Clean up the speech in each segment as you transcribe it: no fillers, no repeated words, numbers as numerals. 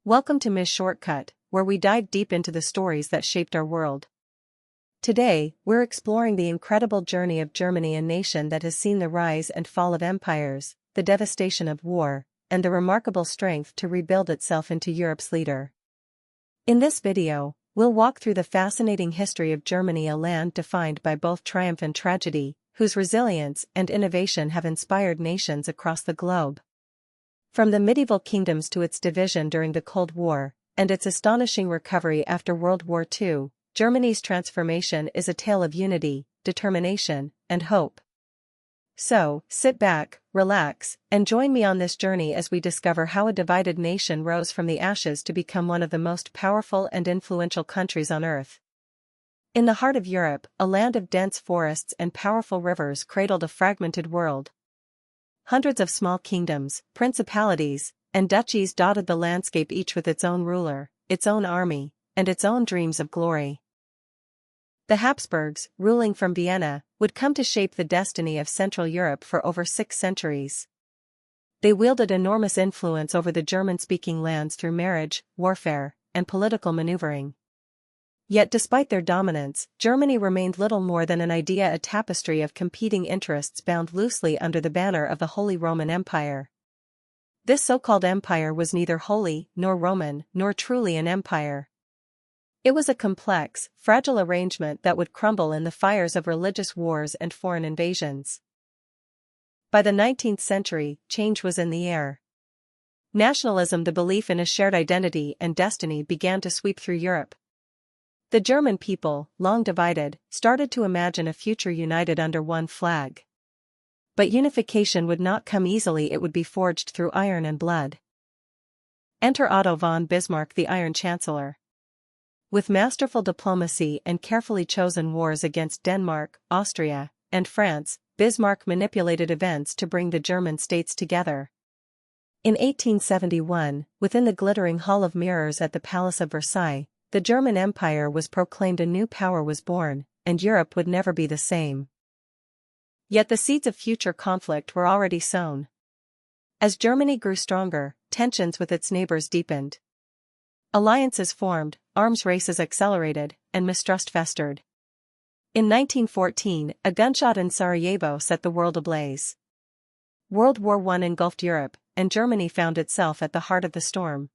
Welcome to Ms.Shortcut, where we dive deep into the stories that shaped our world. Today, we're exploring the incredible journey of Germany, a nation that has seen the rise and fall of empires, the devastation of war, and the remarkable strength to rebuild itself into Europe's leader. In this video, we'll walk through the fascinating history of Germany, a land defined by both triumph and tragedy, whose resilience and innovation have inspired nations across the globe. From the medieval kingdoms to its division during the Cold War, and its astonishing recovery after World War II, Germany's transformation is a tale of unity, determination, and hope. So, sit back, relax, and join me on this journey as we discover how a divided nation rose from the ashes to become one of the most powerful and influential countries on Earth. In the heart of Europe, a land of dense forests and powerful rivers cradled a fragmented world. Hundreds of small kingdoms, principalities, and duchies dotted the landscape, each with its own ruler, its own army, and its own dreams of glory. The Habsburgs, ruling from Vienna, would come to shape the destiny of Central Europe for over 6 centuries. They wielded enormous influence over the German-speaking lands through marriage, warfare, and political maneuvering. Yet despite their dominance, Germany remained little more than an idea, a tapestry of competing interests bound loosely under the banner of the Holy Roman Empire. This so-called empire was neither holy, nor Roman, nor truly an empire. It was a complex, fragile arrangement that would crumble in the fires of religious wars and foreign invasions. By the 19th century, change was in the air. Nationalism, the belief in a shared identity and destiny, began to sweep through Europe. The German people, long divided, started to imagine a future united under one flag. But unification would not come easily, it would be forged through iron and blood. Enter Otto von Bismarck, the Iron Chancellor. With masterful diplomacy and carefully chosen wars against Denmark, Austria, and France, Bismarck manipulated events to bring the German states together. In 1871, within the glittering Hall of Mirrors at the Palace of Versailles, the German Empire was proclaimed, a new power was born, and Europe would never be the same. Yet the seeds of future conflict were already sown. As Germany grew stronger, tensions with its neighbors deepened. Alliances formed, arms races accelerated, and mistrust festered. In 1914, a gunshot in Sarajevo set the world ablaze. World War I engulfed Europe, and Germany found itself at the heart of the storm.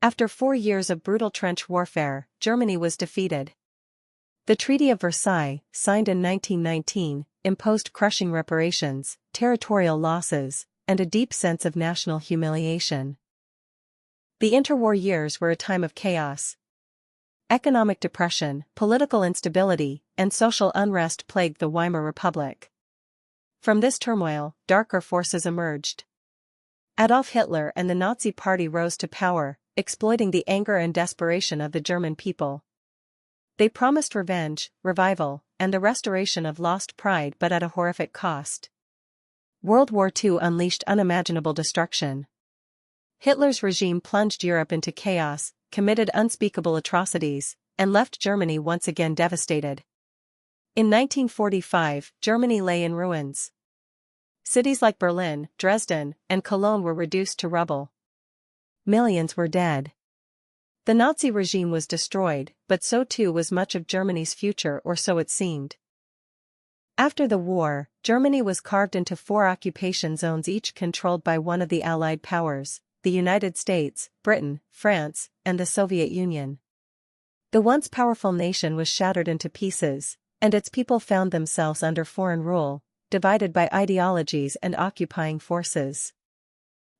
After 4 years of brutal trench warfare, Germany was defeated. The Treaty of Versailles, signed in 1919, imposed crushing reparations, territorial losses, and a deep sense of national humiliation. The interwar years were a time of chaos. Economic depression, political instability, and social unrest plagued the Weimar Republic. From this turmoil, darker forces emerged. Adolf Hitler and the Nazi Party rose to power, exploiting the anger and desperation of the German people. They promised revenge, revival, and the restoration of lost pride, but at a horrific cost. World War II unleashed unimaginable destruction. Hitler's regime plunged Europe into chaos, committed unspeakable atrocities, and left Germany once again devastated. In 1945, Germany lay in ruins. Cities like Berlin, Dresden, and Cologne were reduced to rubble. Millions were dead. The Nazi regime was destroyed, but so too was much of Germany's future, or so it seemed. After the war, Germany was carved into 4 occupation zones, each controlled by one of the Allied powers: the United States, Britain, France, and the Soviet Union. The once powerful nation was shattered into pieces, and its people found themselves under foreign rule, divided by ideologies and occupying forces.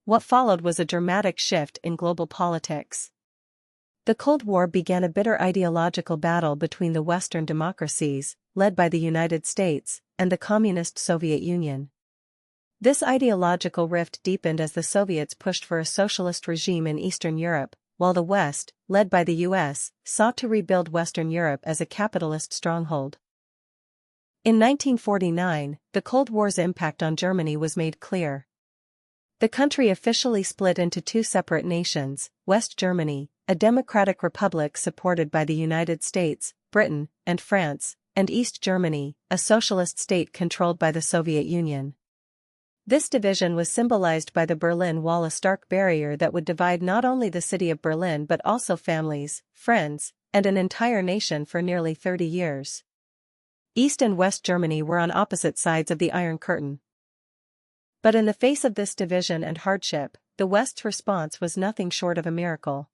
What followed was a dramatic shift in global politics. The Cold War began, a bitter ideological battle between the Western democracies, led by the United States, and the Communist Soviet Union. This ideological rift deepened as the Soviets pushed for a socialist regime in Eastern Europe, while the West, led by the US, sought to rebuild Western Europe as a capitalist stronghold. In 1949, the Cold War's impact on Germany was made clear. The country officially split into 2 separate nations: West Germany, a democratic republic supported by the United States, Britain, and France, and East Germany, a socialist state controlled by the Soviet Union. This division was symbolized by the Berlin Wall, a stark barrier that would divide not only the city of Berlin but also families, friends, and an entire nation for nearly 30 years. East and West Germany were on opposite sides of the Iron Curtain. But in the face of this division and hardship, the West's response was nothing short of a miracle.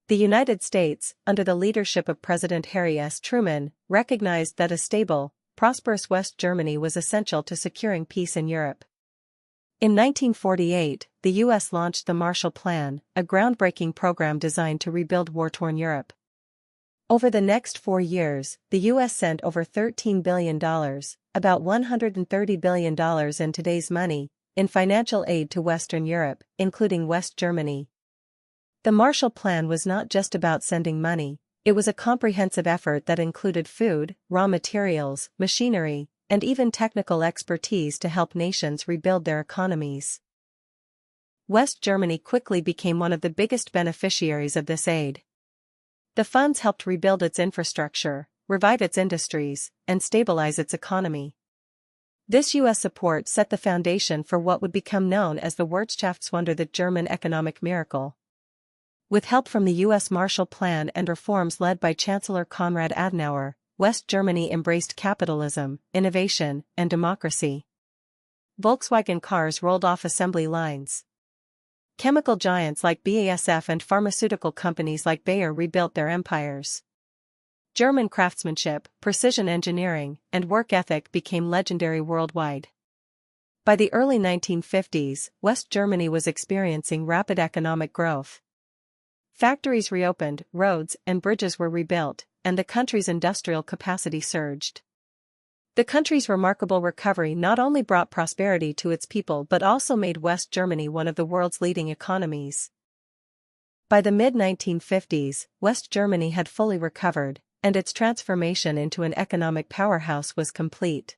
The United States, under the leadership of President Harry S. Truman, recognized that a stable, prosperous West Germany was essential to securing peace in Europe. In 1948, the U.S. launched the Marshall Plan, a groundbreaking program designed to rebuild war-torn Europe. Over the next 4 years, the U.S. sent over $13 billion, about $130 billion in today's money, in financial aid to Western Europe, including West Germany. The Marshall Plan was not just about sending money, it was a comprehensive effort that included food, raw materials, machinery, and even technical expertise to help nations rebuild their economies. West Germany quickly became one of the biggest beneficiaries of this aid. The funds helped rebuild its infrastructure, revive its industries, and stabilize its economy. This U.S. support set the foundation for what would become known as the Wirtschaftswunder, the German economic miracle. With help from the U.S. Marshall Plan and reforms led by Chancellor Konrad Adenauer, West Germany embraced capitalism, innovation, and democracy. Volkswagen cars rolled off assembly lines. Chemical giants like BASF and pharmaceutical companies like Bayer rebuilt their empires. German craftsmanship, precision engineering, and work ethic became legendary worldwide. By the early 1950s, West Germany was experiencing rapid economic growth. Factories reopened, roads and bridges were rebuilt, and the country's industrial capacity surged. The country's remarkable recovery not only brought prosperity to its people but also made West Germany one of the world's leading economies. By the mid-1950s, West Germany had fully recovered, and its transformation into an economic powerhouse was complete.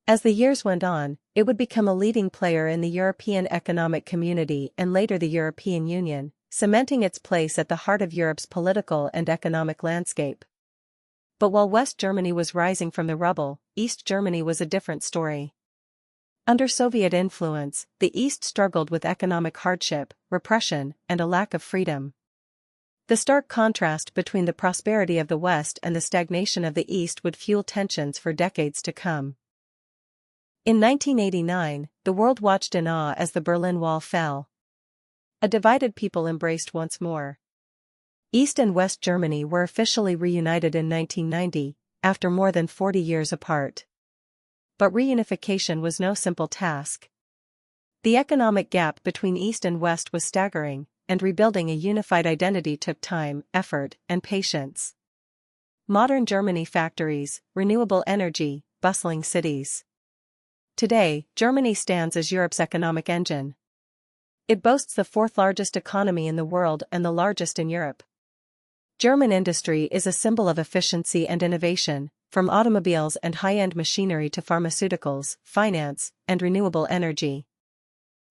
As the years went on, it would become a leading player in the European Economic Community and later the European Union, cementing its place at the heart of Europe's political and economic landscape. But while West Germany was rising from the rubble, East Germany was a different story. Under Soviet influence, the East struggled with economic hardship, repression, and a lack of freedom. The stark contrast between the prosperity of the West and the stagnation of the East would fuel tensions for decades to come. In 1989, the world watched in awe as the Berlin Wall fell. A divided people embraced once more. East and West Germany were officially reunited in 1990, after more than 40 years apart. But reunification was no simple task. The economic gap between East and West was staggering, and rebuilding a unified identity took time, effort, and patience. Modern Germany factories, renewable energy, bustling cities. Today, Germany stands as Europe's economic engine. It boasts the fourth largest economy in the world and the largest in Europe. German industry is a symbol of efficiency and innovation, from automobiles and high-end machinery to pharmaceuticals, finance, and renewable energy.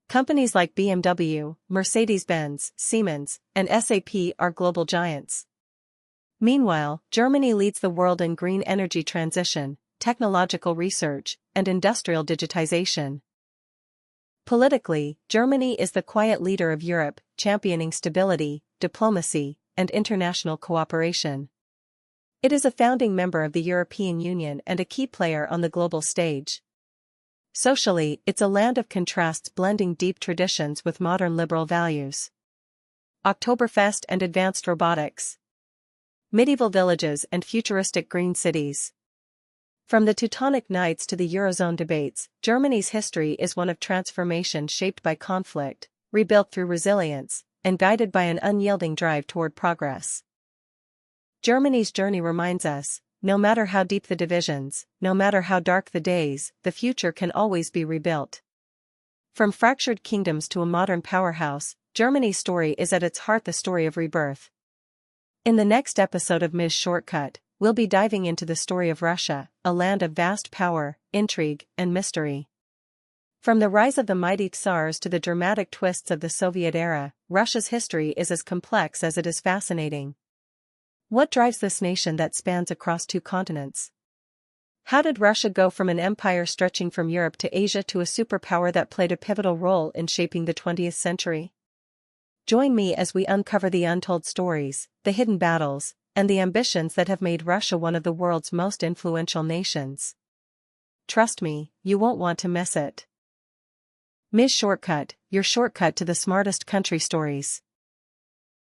Companies like BMW, Mercedes-Benz, Siemens, and SAP are global giants. Meanwhile, Germany leads the world in green energy transition, technological research, and industrial digitization. Politically, Germany is the quiet leader of Europe, championing stability, diplomacy, and international cooperation. It is a founding member of the European Union and a key player on the global stage. Socially, it's a land of contrasts, blending deep traditions with modern liberal values. Oktoberfest and advanced robotics. Medieval villages and futuristic green cities. From the Teutonic Knights to the Eurozone debates, Germany's history is one of transformation shaped by conflict, rebuilt through resilience, and guided by an unyielding drive toward progress. Germany's journey reminds us, no matter how deep the divisions, no matter how dark the days, the future can always be rebuilt. From fractured kingdoms to a modern powerhouse, Germany's story is at its heart the story of rebirth. In the next episode of Ms.Shortcut, we'll be diving into the story of Russia, a land of vast power, intrigue, and mystery. From the rise of the mighty Tsars to the dramatic twists of the Soviet era, Russia's history is as complex as it is fascinating. What drives this nation that spans across 2 continents? How did Russia go from an empire stretching from Europe to Asia to a superpower that played a pivotal role in shaping the 20th century? Join me as we uncover the untold stories, the hidden battles, and the ambitions that have made Russia one of the world's most influential nations. Trust me, you won't want to miss it. Ms. Shortcut, your shortcut to the smartest country stories.